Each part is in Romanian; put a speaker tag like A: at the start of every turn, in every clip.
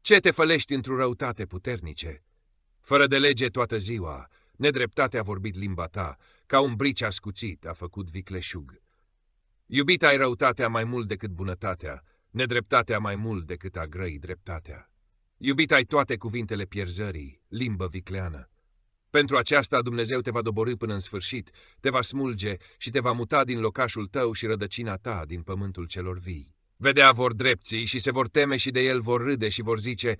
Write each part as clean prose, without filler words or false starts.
A: Ce te fălești într-o răutate puternice? Fără de lege toată ziua, nedreptatea a vorbit limba ta, ca un brici ascuțit a făcut vicleșug. Iubit ai răutatea mai mult decât bunătatea, nedreptatea mai mult decât a grăi dreptatea. Iubit ai toate cuvintele pierzării, limbă vicleană. Pentru aceasta Dumnezeu te va doborî până în sfârșit, te va smulge și te va muta din locașul tău și rădăcina ta din pământul celor vii. Vedea vor drepții și se vor teme și de el vor râde și vor zice: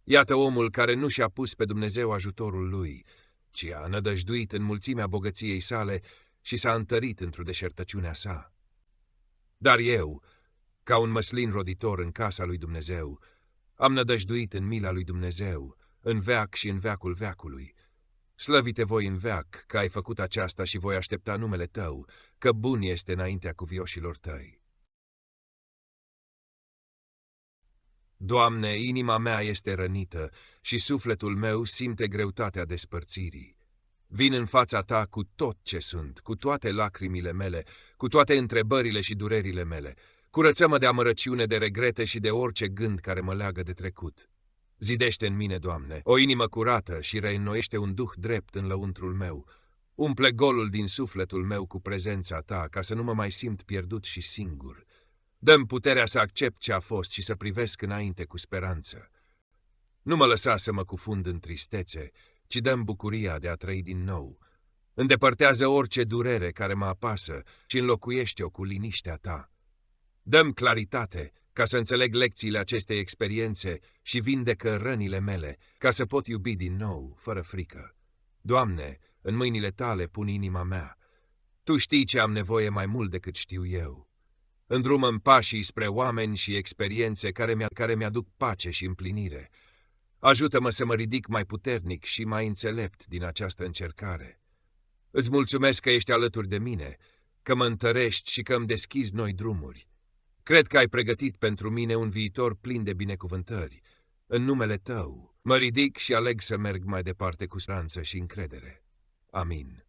A: iată omul care nu și-a pus pe Dumnezeu ajutorul lui, ci a nădăjduit în mulțimea bogăției sale și s-a întărit într-o deșertăciunea sa. Dar eu, ca un măslin roditor în casa lui Dumnezeu, am nădăjduit în mila lui Dumnezeu, în veac și în veacul veacului. Slăvite voi în veac că ai făcut aceasta și voi aștepta numele tău, că bun este înaintea cuvioșilor tăi. Doamne, inima mea este rănită și sufletul meu simte greutatea despărțirii. Vin în fața ta cu tot ce sunt, cu toate lacrimile mele, cu toate întrebările și durerile mele. Curăță-mă de amărăciune, de regrete și de orice gând care mă leagă de trecut. Zidește în mine, Doamne, o inimă curată și reînnoiește un duh drept în lăuntrul meu. Umple golul din sufletul meu cu prezența ta, ca să nu mă mai simt pierdut și singur. Dă-mi puterea să accept ce a fost și să privesc înainte cu speranță. Nu mă lăsa să mă cufund în tristețe, ci dă-mi bucuria de a trăi din nou. Îndepărtează orice durere care mă apasă și înlocuiește-o cu liniștea ta. Dă-mi claritate ca să înțeleg lecțiile acestei experiențe și vindecă rănile mele, ca să pot iubi din nou, fără frică. Doamne, în mâinile tale pun inima mea. Tu știi ce am nevoie mai mult decât știu eu. Îndrumă-mi pașii spre oameni și experiențe care mi-aduc pace și împlinire. Ajută-mă să mă ridic mai puternic și mai înțelept din această încercare. Îți mulțumesc că ești alături de mine, că mă întărești și că îmi deschizi noi drumuri. Cred că ai pregătit pentru mine un viitor plin de binecuvântări. În numele tău mă ridic și aleg să merg mai departe cu speranță și încredere. Amin.